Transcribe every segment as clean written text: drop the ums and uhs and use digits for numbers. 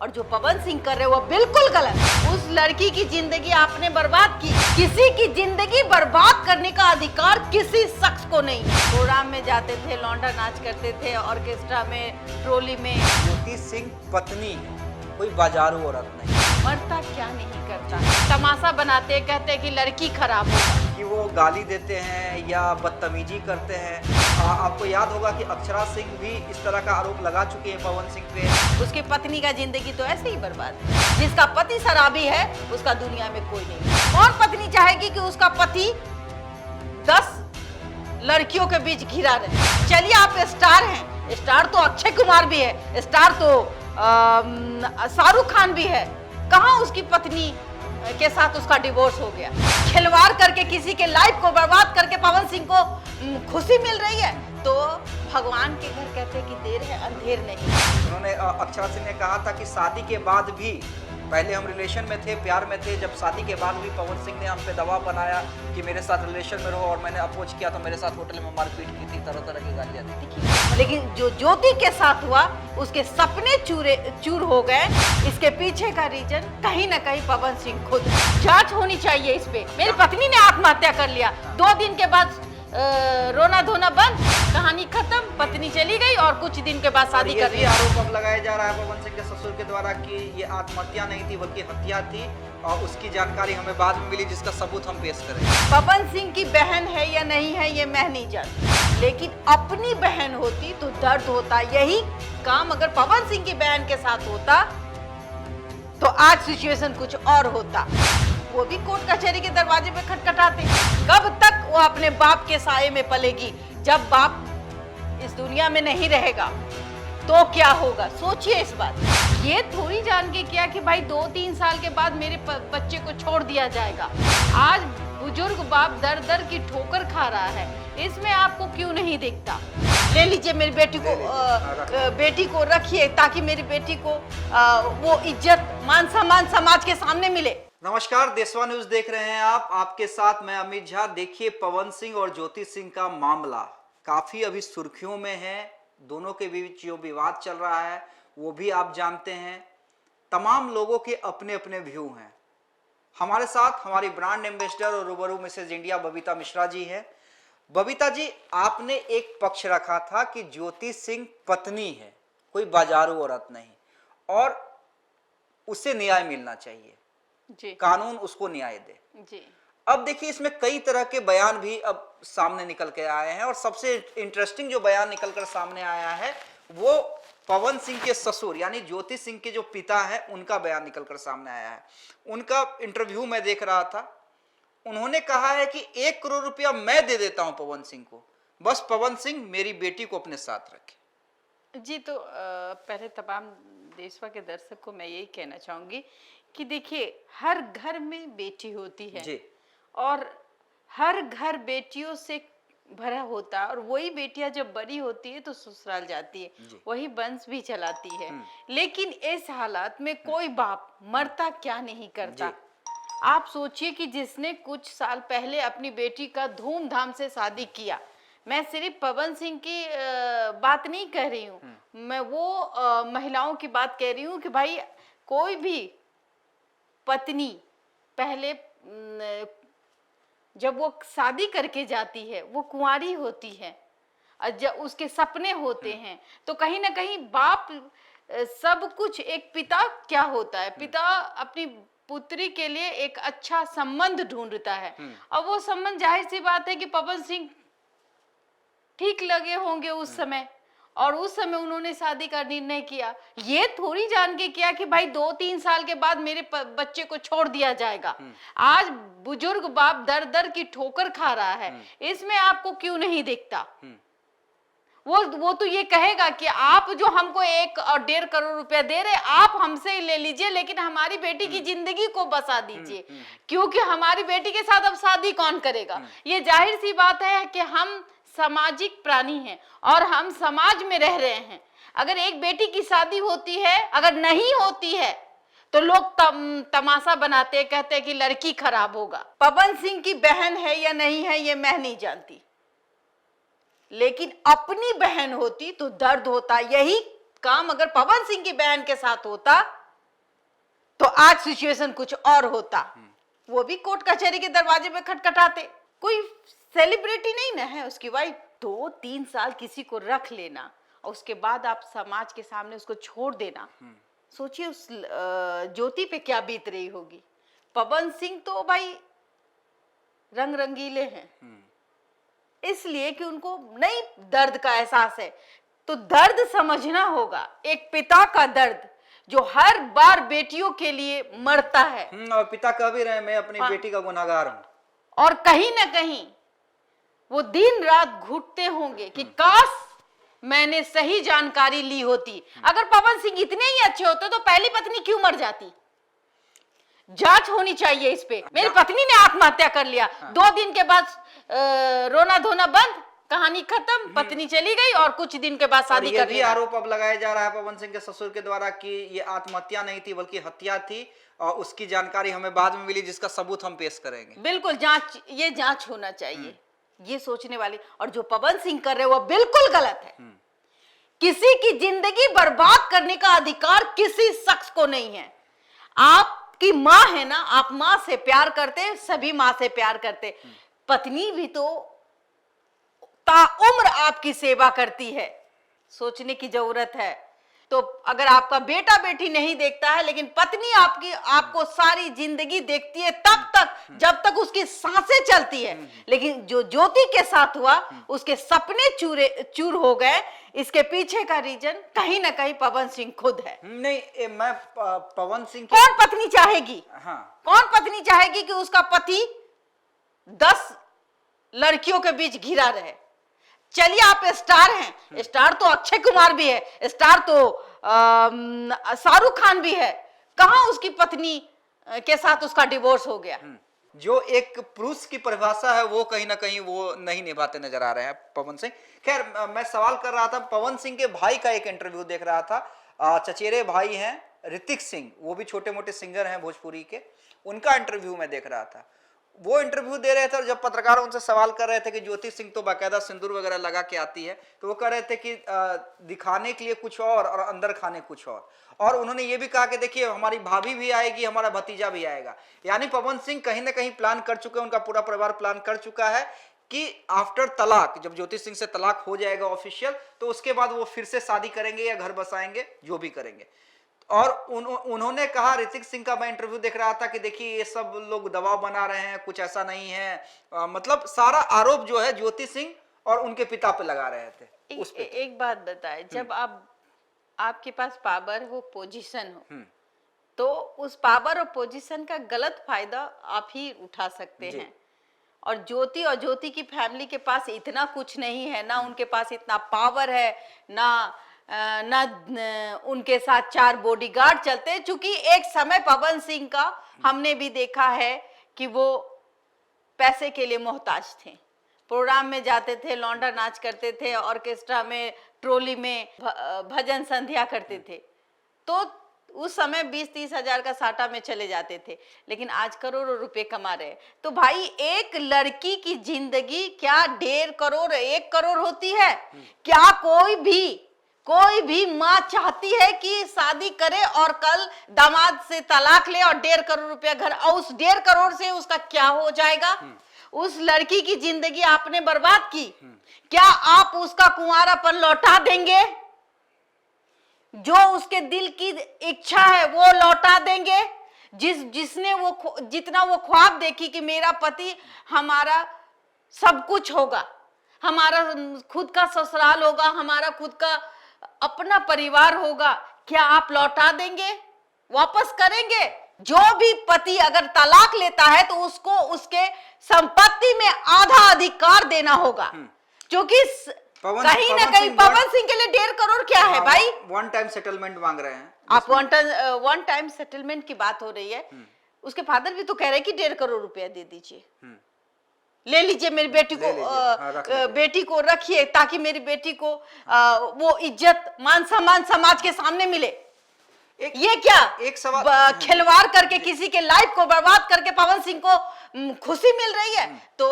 और जो पवन सिंह कर रहे वो बिल्कुल गलत। उस लड़की की जिंदगी आपने बर्बाद की। किसी की जिंदगी बर्बाद करने का अधिकार किसी शख्स को नहीं। प्रोग्राम में जाते थे, लौंडा नाच करते थे, ऑर्केस्ट्रा में, ट्रोली में। ज्योति सिंह पत्नी है, कोई बाजारू औरत नहीं। मरता क्या नहीं करता, तमाशा बनाते, कहते कि लड़की खराब होगा, कि वो गाली देते हैं या बदतमीजी करते हैं। आपको याद होगा कि अक्षरा सिंह भी इस तरह का आरोप लगा चुकी है पवन सिंह पे। उसकी पत्नी का जिंदगी तो ऐसे ही बर्बाद है। जिसका पति शराबी है उसका दुनिया में कोई नहीं। और पत्नी चाहेगी कि उसका पति 10 लड़कियों के बीच घिरा रहे। चलिए आप स्टार हैं, स्टार तो अक्षय कुमार भी है, स्टार तो शाहरुख खान भी है। कहाँ उसकी पत्नी के साथ उसका डिवोर्स हो गया? खिलवाड़ करके किसी के लाइफ को बर्बाद करके पवन सिंह को खुशी मिल रही है। तो भगवान के घर कहते हैं कि देर है अंधेर नहीं। उन्होंने अक्षरा सिंह ने कहा था कि शादी के बाद भी, पहले हम रिलेशन में थे, प्यार में थे, जब शादी के बाद भी पवन सिंह ने हम पे दबाव बनाया कि मेरे साथ रिलेशन में रहो, और मैंने अप्रोच किया तो मेरे साथ होटल में मारपीट की थी, तरह तरह की गालियां दी। लेकिन जो ज्योति के साथ हुआ उसके सपने चूर हो गए। इसके पीछे का रीजन कहीं ना कहीं पवन सिंह खुद। जांच होनी चाहिए इस पे। मेरी पत्नी ने आत्महत्या कर लिया, 2 दिन के बाद रोना धोना बंद, कहानी खत्म, पत्नी चली गई और कुछ दिन के बाद शादी कर रही है। आरोप अब लगाया जा रहा है पवन सिंह के ससुर के द्वारा कि ये आत्महत्या नहीं थी बल्कि हत्या थी, और उसकी जानकारी हमें बाद में मिली जिसका सबूत हम पेश करेंगे। पवन सिंह की बहन है या नहीं है ये मैं नहीं जानती, लेकिन अपनी बहन होती तो दर्द होता। यही काम अगर पवन सिंह की बहन के साथ होता तो आज सिचुएशन कुछ और होता। वो भी कोर्ट कचहरी के दरवाजे पे खटखटाते। कब तक वो अपने बाप के साये में पलेगी? जब बाप इस दुनिया में नहीं रहेगा तो क्या होगा? सोचिए इस बात। ये थोड़ी जान के किया कि भाई 2-3 साल के बाद मेरे बच्चे को छोड़ दिया जाएगा। आज बुजुर्ग बाप दर दर की ठोकर खा रहा है, इसमें आपको क्यों नहीं दिखता? ले लीजिए मेरी बेटी को रखिए ताकि मेरी बेटी को वो इज्जत मान सम्मान समाज के सामने मिले। नमस्कार, देशवा न्यूज देख रहे हैं आप। आपके साथ मैं अमित झा। देखिए, पवन सिंह और ज्योति सिंह का मामला काफी अभी सुर्खियों में है। दोनों के बीच जो विवाद चल रहा है वो भी आप जानते हैं। तमाम लोगों के अपने अपने व्यू हैं। हमारे साथ हमारी ब्रांड एम्बेसडर और रूबरू मिसेज इंडिया बबीता मिश्रा जी है। बबीता जी, आपने एक पक्ष रखा था कि ज्योति सिंह पत्नी है, कोई बाजारू औरत नहीं, और उसे न्याय मिलना चाहिए जी, कानून उसको न्याय दे जी। अब देखिए, इसमें कई तरह के बयान भी अब सामने निकल के आए हैं, और सबसे इंटरेस्टिंग जो बयान निकलकर सामने आया है वो पवन सिंह के ससुर यानी ज्योति सिंह के जो पिता है उनका बयान निकलकर सामने आया है। उनका इंटरव्यू मैं देख रहा था। उन्होंने कहा है कि 1 करोड़ रुपया मैं दे देता हूं पवन सिंह को, बस पवन सिंह मेरी बेटी को अपने साथ रखे। जी, तो पहले तमाम देशवा के दर्शक को मैं यही कहना चाहूंगी कि देखिए, हर घर में बेटी होती है जी। और हर घर बेटियों से भरा होता है, और वही बेटियां जब बड़ी होती है तो ससुराल जाती है, वही वंश भी चलाती है। लेकिन इस हालात में कोई बाप मरता क्या नहीं करता। आप सोचिए कि जिसने कुछ साल पहले अपनी बेटी का धूमधाम से शादी किया, मैं सिर्फ पवन सिंह की बात नहीं कह रही हूँ, मैं वो महिलाओं की बात कह रही हूँ कि भाई कोई भी पत्नी पहले जब वो शादी करके जाती है वो कुंवारी होती है, जब उसके सपने होते हैं तो कहीं ना कहीं बाप सब कुछ, एक पिता क्या होता है, पिता अपनी पुत्री के लिए एक अच्छा संबंध ढूंढता है। और वो संबंध जाहिर सी बात है कि पवन सिंह ठीक लगे होंगे उस समय, और उस समय उन्होंने शादी का निर्णय किया। ये थोड़ी जान के किया कि भाई 2-3 साल के बाद मेरे बच्चे को छोड़ दिया जाएगा। आज बुजुर्ग बाप दर दर की ठोकर खा रहा है, इसमें आपको क्यों नहीं दिखता? वो तो ये कहेगा कि आप जो हमको 1 और 1.5 करोड़ रुपया दे रहे, आप हमसे ले लीजिए, लेकिन हमारी बेटी की जिंदगी को बसा दीजिए, क्योंकि हमारी बेटी के साथ अब शादी कौन करेगा? ये जाहिर सी बात है कि हम सामाजिक प्राणी हैं और हम समाज में रह रहे हैं। अगर एक बेटी की शादी होती है, अगर नहीं होती है तो लोग तमाशा बनाते, कहते कि लड़की खराब होगा। पवन सिंह की बहन है या नहीं है ये मैं नहीं जानती, लेकिन अपनी बहन होती तो दर्द होता। यही काम अगर पवन सिंह की बहन के साथ होता तो आज सिचुएशन कुछ और होता, वो भी कोर्ट कचहरी के दरवाजे पे खटखटाते। कोई सेलिब्रिटी नहीं ना है उसकी वाइफ। 2-3 साल किसी को रख लेना और उसके बाद आप समाज के सामने उसको छोड़ देना, सोचिए उस ज्योति पे क्या बीत रही होगी। पवन सिंह तो भाई रंग रंगीले हैं, इसलिए कि उनको नहीं दर्द का एहसास है, तो दर्द समझना होगा, एक पिता का दर्द जो हर बार बेटियों के लिए मरता है। और पिता कह भी रहे मैं अपनी बेटी का गुनहगार हूं। और कहीं ना कहीं वो दिन रात घुटते होंगे कि काश मैंने सही जानकारी ली होती। अगर पवन सिंह इतने ही अच्छे होते तो पहली पत्नी क्यों मर जाती? जांच होनी चाहिए इस पे। मेरी पत्नी ने आत्महत्या कर लिया, 2 दिन के बाद रोना धोना बंद, कहानी खत्म, पत्नी चली गई और कुछ दिन के बाद शादी कर लिया। आरोप अब लगाया जा रहा है पवन सिंह के ससुर के द्वारा कि ये आत्महत्या नहीं थी बल्कि हत्या थी, और उसकी जानकारी हमें बाद में मिली जिसका सबूत हम पेश करेंगे। बिल्कुल ये जांच होना चाहिए, ये सोचने वाली। और जो पवन सिंह कर रहे वो बिल्कुल गलत है। किसी की जिंदगी बर्बाद करने का अधिकार किसी शख्स को नहीं है। आपकी माँ है ना, आप माँ से प्यार करते, सभी माँ से प्यार करते, पत्नी भी तो ताउम्र आपकी सेवा करती है, सोचने की जरूरत है। तो अगर आपका बेटा बेटी नहीं देखता है लेकिन पत्नी आपको सारी जिंदगी देखती है, तब तक जब तक उसकी सांसें चलती है। लेकिन जो ज्योति के साथ हुआ, उसके सपने चूर हो गए, इसके पीछे का रीजन कहीं ना कहीं पवन सिंह खुद है। नहीं, मैं पवन सिंह कौन पत्नी चाहेगी? हाँ, कौन पत्नी चाहेगी कि उसका पति 10 लड़कियों के बीच घिरा रहे? चलिए आप स्टार हैं, स्टार तो अक्षय कुमार भी है, स्टार तो शाहरुख खान भी है, कहां उसकी पत्नी के साथ उसका डिवोर्स हो गया? जो एक पुरुष की परिभाषा है वो कहीं ना कहीं वो नहीं निभाते नजर आ रहे हैं पवन सिंह। खैर, मैं सवाल कर रहा था, पवन सिंह के भाई का एक इंटरव्यू देख रहा था, चचेरे भाई हैं ऋतिक सिंह, वो भी छोटे मोटे सिंगर हैं भोजपुरी के, उनका इंटरव्यू मैं देख रहा था। वो इंटरव्यू दे रहे थे और जब पत्रकार उनसे सवाल कर रहे थे कि ज्योति सिंह तो बाकायदा सिंदूर वगैरह लगा के आती है, तो वो कह रहे थे कि दिखाने के लिए कुछ और अंदर खाने कुछ और उन्होंने ये भी कहा कि देखिए हमारी भाभी भी आएगी, हमारा भतीजा भी आएगा। यानी पवन सिंह कहीं ना कहीं प्लान कर चुके हैं, उनका पूरा परिवार प्लान कर चुका है कि आफ्टर तलाक, जब ज्योति सिंह से तलाक हो जाएगा ऑफिशियल, तो उसके बाद वो फिर से शादी करेंगे या घर बसाएंगे, जो भी करेंगे। और उन्होंने कहा, ऋतिक सिंह का मैं इंटरव्यू देख रहा था कि देखिए ये सब लोग दबाव बना रहे हैं, कुछ ऐसा नहीं है, मतलब सारा आरोप जो है ज्योति सिंह और उनके पिता पे लगा रहे थे। उस पे एक बात बताए, जब आपके पास पावर हो, पोजीशन हो, तो उस पावर और पोजीशन का गलत फायदा आप ही उठा सकते हैं। और ज्योति की फैमिली के पास इतना कुछ नहीं है ना, उनके पास इतना पावर है ना उनके साथ 4 बॉडीगार्ड चलते हैं। चूंकि एक समय पवन सिंह का हमने भी देखा है कि वो पैसे के लिए मोहताज थे, प्रोग्राम में जाते थे, लौंडा नाच करते थे, ऑर्केस्ट्रा में, ट्रोली में भजन संध्या करते थे, तो उस समय 20-30 हजार का साटा में चले जाते थे। लेकिन आज करोड़ों रुपए कमा रहे। तो भाई एक लड़की की जिंदगी क्या 1.5 करोड़ 1 करोड़ होती है? क्या कोई भी माँ चाहती है कि शादी करे और कल दामाद से तलाक ले और 1.5 करोड़ रुपया घर, और उस 1.5 करोड़ से उसका क्या हो जाएगा? उस लड़की की जिंदगी आपने बर्बाद की। क्या आप उसका कुंवारापन लौटा देंगे? जो उसके दिल की इच्छा है वो लौटा देंगे? जिसने जितना वो ख्वाब देखी कि मेरा पति हमारा सब कुछ होगा, हमारा खुद का ससुराल होगा, हमारा खुद का अपना परिवार होगा, क्या आप लौटा देंगे? वापस करेंगे? जो भी पति अगर तलाक लेता है तो उसको उसके संपत्ति में आधा अधिकार देना होगा। क्योंकि कहीं ना कहीं पवन सिंह के लिए 1.5 करोड़ क्या है भाई? 1 टाइम सेटलमेंट मांग रहे हैं आप। 1 टाइम सेटलमेंट की बात हो रही है। उसके फादर भी तो कह रहे हैं कि 1.5 करोड़ रुपया दे दीजिए, ले लीजिए, मेरी बेटी को रखिए ताकि मेरी बेटी को वो इज्जत मान सम्मान समाज के सामने मिले। ये क्या एक सवाल खिलवाड़ करके किसी के लाइफ को बर्बाद करके पवन सिंह को खुशी मिल रही है? तो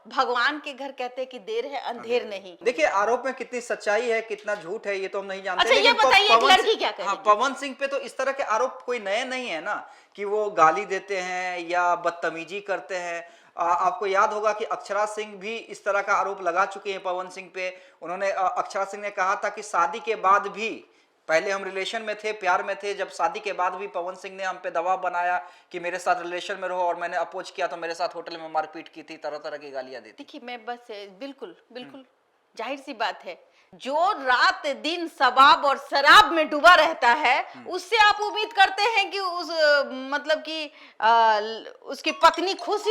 भगवान के घर कहते हैं कि देर है अंधेर नहीं। देखिए, आरोप में कितनी सच्चाई है कितना झूठ है ये तो हम नहीं जानते। अच्छा, ये लेकिन बताइए एक लड़की क्या हाँ, कहेगी? पवन सिंह पे तो इस तरह के आरोप कोई नए नहीं है ना, कि वो गाली देते हैं या बदतमीजी करते हैं। आपको याद होगा कि अक्षरा सिंह भी इस तरह का आरोप लगा चुके हैं पवन सिंह पे। उन्होंने अक्षरा सिंह ने कहा था कि शादी के बाद भी, पहले हम रिलेशन में थे, प्यार में थे, जब शादी के बाद भी पवन सिंह ने हम पे दबाव बनाया कि मेरे साथ रिलेशन में रहो, और मैंने अपोज किया तो मेरे साथ होटल में मारपीट की थी, तरह तरह की गालियां दी थी। देखिए, मैं बस बिल्कुल बिल्कुल जाहिर सी बात है, जो रात दिन शबाब और शराब में डूबा रहता है, उससे आप उम्मीद करते हैं कि उस मतलब कि उसकी पत्नी खुश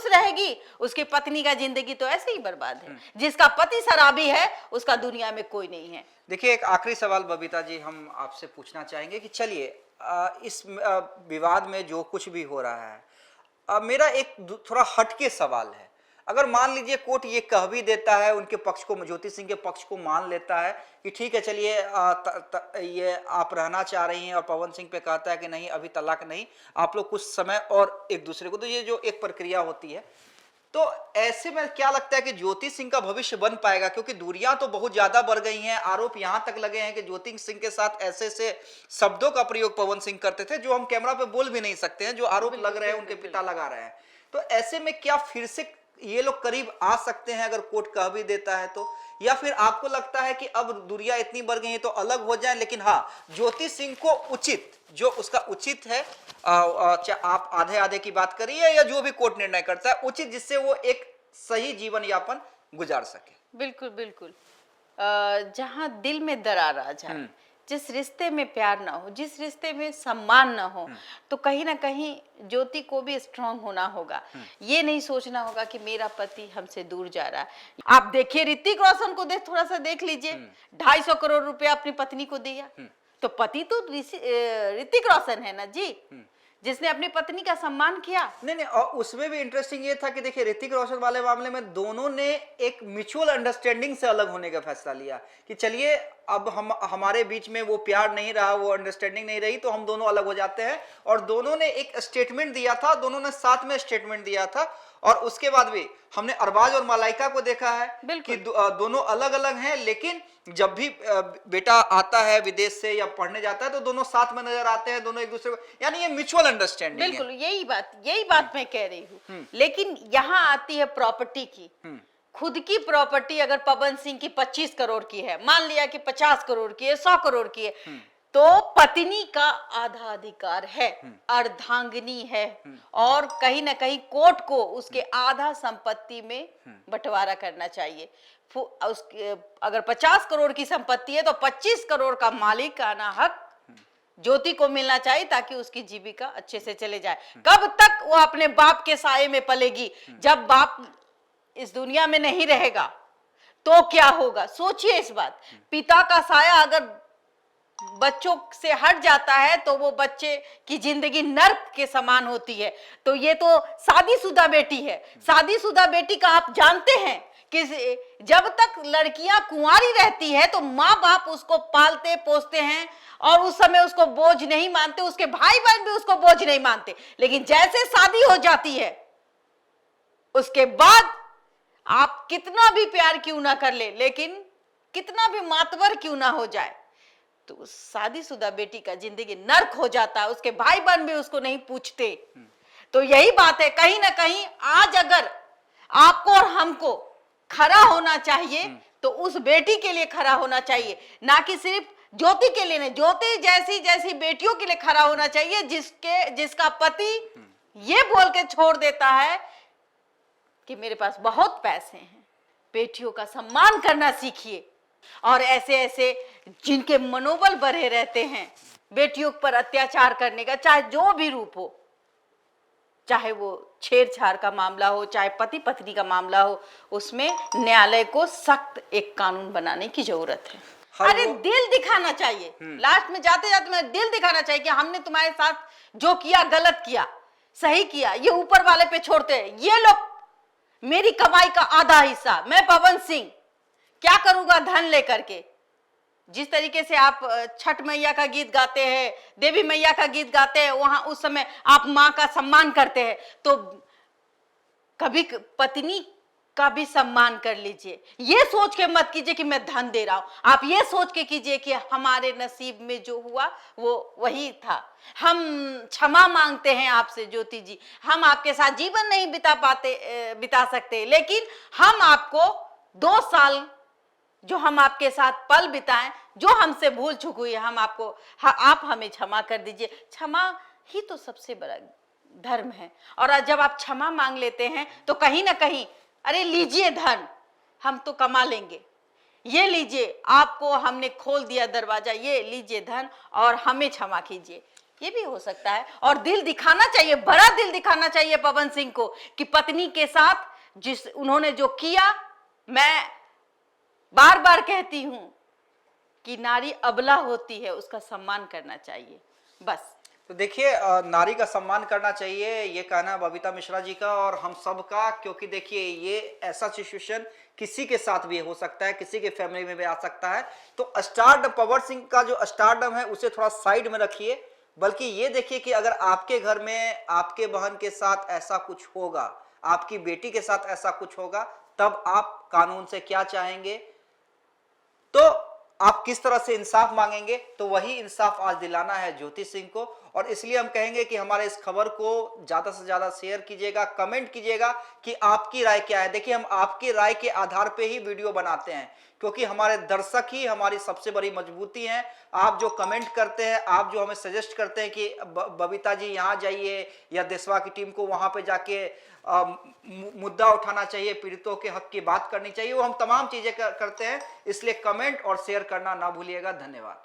रहेगी? उसकी पत्नी का जिंदगी तो ऐसे ही बर्बाद है। जिसका पति शराबी है उसका दुनिया में कोई नहीं है। देखिए, एक आखिरी सवाल बबीता जी हम आपसे पूछना चाहेंगे कि चलिए इस विवाद में जो कुछ भी हो रहा है, मेरा एक थोड़ा हटके सवाल है। अगर मान लीजिए कोर्ट ये कह भी देता है, उनके पक्ष को, ज्योति सिंह के पक्ष को मान लेता है कि ठीक है चलिए ये आप रहना चाह रही हैं, और पवन सिंह पे कहता है कि नहीं अभी तलाक नहीं, आप लोग कुछ समय और एक दूसरे को, तो ये जो एक प्रक्रिया होती है, तो ऐसे में क्या लगता है कि ज्योति सिंह का भविष्य बन पाएगा? क्योंकि दूरियां तो बहुत ज्यादा बढ़ गई हैं, आरोप यहां तक लगे हैं कि ज्योति सिंह के साथ ऐसे ऐसे शब्दों का प्रयोग पवन सिंह करते थे जो हम कैमरा पे बोल भी नहीं सकते हैं, जो आरोप लग रहे हैं उनके पिता लगा रहे हैं। तो ऐसे में क्या फिर से ये लोग करीब आ सकते हैं अगर कोर्ट कह भी देता है तो? या फिर आपको लगता है कि अब दूरियां इतनी बढ़ गई हैं तो अलग हो जाएं, लेकिन हाँ, ज्योति सिंह को उचित, जो उसका उचित है, आप आधे आधे की बात करिए या जो भी कोर्ट निर्णय करता है उचित, जिससे वो एक सही जीवन यापन गुजार सके? बिल्कुल बिल्कुल। जहां दिल में दरार आ जाए, जिस रिश्ते में प्यार ना हो, जिस रिश्ते में सम्मान ना हो, तो कहीं ना कहीं ज्योति को भी स्ट्रांग होना होगा। ये नहीं सोचना होगा कि मेरा पति हमसे दूर जा रहा है। आप देखिए ऋतिक रोशन को थोड़ा सा देख लीजिए, 250 करोड़ रुपया अपनी पत्नी को दिया, तो पति तो ऋतिक रोशन है ना जी, जिसने अपनी पत्नी का सम्मान किया। नहीं, और उसमें भी इंटरेस्टिंग ये था कि देखिए ऋतिक रोशन वाले मामले में दोनों ने एक म्यूचुअल अंडरस्टैंडिंग से अलग होने का फैसला लिया कि चलिए अब हमारे बीच में वो प्यार नहीं रहा, वो अंडरस्टैंडिंग नहीं रही, तो हम दोनों अलग हो जाते हैं। और दोनों ने एक स्टेटमेंट दिया था, दोनों ने साथ में स्टेटमेंट दिया था, और उसके बाद भी हमने अरबाज और मलाइका को देखा है कि दोनों अलग अलग हैं, लेकिन जब भी बेटा आता है विदेश से या पढ़ने जाता है तो दोनों साथ में नजर आते हैं, दोनों एक दूसरे को, यानी ये म्यूचुअल अंडरस्टैंडिंग है। बिल्कुल, यही बात मैं कह रही हूँ। लेकिन यहाँ आती है प्रॉपर्टी की। खुद की प्रॉपर्टी अगर पवन सिंह की 25 करोड़ की है, मान लिया कि 50 करोड़ की है, 100 करोड़ की है, तो पत्नी का आधा अधिकार है, अर्धांगिनी है, और कहीं ना कहीं कोर्ट को उसके आधा संपत्ति में बंटवारा करना चाहिए। उसके अगर 50 करोड़ की संपत्ति है तो 25 करोड़ का मालिकाना हक ज्योति को मिलना चाहिए, ताकि उसकी जीविका अच्छे से चले जाए। कब तक वो अपने बाप के साये में पलेगी? जब बाप इस दुनिया में नहीं रहेगा तो क्या होगा? सोचिए इस बात। पिता का साया अगर बच्चों से हट जाता है तो वो बच्चे की जिंदगी नर्क के समान होती है। तो ये तो शादीशुदा बेटी है। शादीशुदा बेटी का आप जानते हैं कि जब तक लड़कियां कुंवारी रहती है तो माँ बाप उसको पालते पोसते हैं और उस समय उसको बोझ नहीं मानते, उसके भाई बहन भी उसको बोझ नहीं मानते। लेकिन जैसे शादी हो जाती है उसके बाद आप कितना भी प्यार क्यों ना कर ले, लेकिन कितना भी मातवर क्यों ना हो जाए, तो उस शादीशुदा बेटी का जिंदगी नर्क हो जाता है। उसके भाई बहन भी उसको नहीं पूछते। तो यही बात है, कहीं ना कहीं आज अगर आपको और हमको खड़ा होना चाहिए तो उस बेटी के लिए खड़ा होना चाहिए, ना कि सिर्फ ज्योति के लिए नहीं। ज्योति जैसी बेटियों के लिए खड़ा होना चाहिए जिसका पति ये बोल के छोड़ देता है कि मेरे पास बहुत पैसे हैं। बेटियों का सम्मान करना सीखिए। और ऐसे जिनके मनोबल बढ़े रहते हैं बेटियों पर अत्याचार करने का, चाहे जो भी रूप हो, चाहे वो छेड़छाड़ का मामला हो, चाहे पति पत्नी का मामला हो, उसमें न्यायालय को सख्त एक कानून बनाने की जरूरत है। अरे दिल दिखाना चाहिए, लास्ट में जाते जाते मैं दिल दिखाना चाहिए कि हमने तुम्हारे साथ जो किया गलत किया, सही किया, ये ऊपर वाले पे छोड़ते हैं। ये लोग मेरी कमाई का आधा हिस्सा, मैं पवन सिंह क्या करूंगा धन लेकर के? जिस तरीके से आप छठ मैया का गीत गाते हैं, देवी मैया का गीत गाते हैं, वहां उस समय आप माँ का सम्मान करते हैं, तो कभी पत्नी का भी सम्मान कर लीजिए। ये सोच के मत कीजिए कि मैं धन दे रहा हूं, आप ये सोच के कीजिए कि हमारे नसीब में जो हुआ वो वही था। हम क्षमा मांगते हैं आपसे ज्योति जी, हम आपके साथ जीवन नहीं बिता सकते, लेकिन हम आपको 2 साल जो हम आपके साथ पल बिताएं, जो हमसे भूल चूक हुई है, हम आपको आप हमें क्षमा कर दीजिए। क्षमा ही तो सबसे बड़ा धर्म है। और जब आप क्षमा मांग लेते हैं तो कहीं ना कहीं, अरे लीजिए धन, हम तो कमा लेंगे, ये लीजिए, आपको हमने खोल दिया दरवाजा, ये लीजिए धन और हमें क्षमा कीजिए, ये भी हो सकता है। और दिल दिखाना चाहिए, बड़ा दिल दिखाना चाहिए पवन सिंह को कि पत्नी के साथ जिस उन्होंने जो किया, मैं बार बार कहती हूं कि नारी अबला होती है, उसका सम्मान करना चाहिए, बस। तो देखिए, नारी का सम्मान करना चाहिए, ये कहना है बबीता मिश्रा जी का और हम सब का, क्योंकि देखिए ये ऐसा सिचुएशन किसी के साथ भी हो सकता है, किसी के फैमिली में भी आ सकता है। तो स्टारडम, पवन सिंह का जो स्टारडम है उसे थोड़ा साइड में रखिए, बल्कि ये देखिए कि अगर आपके घर में आपके बहन के साथ ऐसा कुछ होगा, आपकी बेटी के साथ ऐसा कुछ होगा, तब आप कानून से क्या चाहेंगे, तो आप किस तरह से इंसाफ मांगेंगे। तो वही इंसाफ आज दिलाना है ज्योति सिंह को। और इसलिए हम कहेंगे कि हमारे इस खबर को ज्यादा से ज्यादा शेयर कीजिएगा, कमेंट कीजिएगा कि आपकी राय क्या है। देखिए, हम आपकी राय के आधार पे ही वीडियो बनाते हैं, क्योंकि हमारे दर्शक ही हमारी सबसे बड़ी मजबूती हैं। आप जो कमेंट करते हैं, आप जो हमें सजेस्ट करते हैं कि बबीता जी यहाँ जाइए या देशवा की टीम को वहां पे जाके मुद्दा उठाना चाहिए, पीड़ितों के हक की बात करनी चाहिए, वो हम तमाम चीजें करते हैं। इसलिए कमेंट और शेयर करना ना भूलिएगा। धन्यवाद।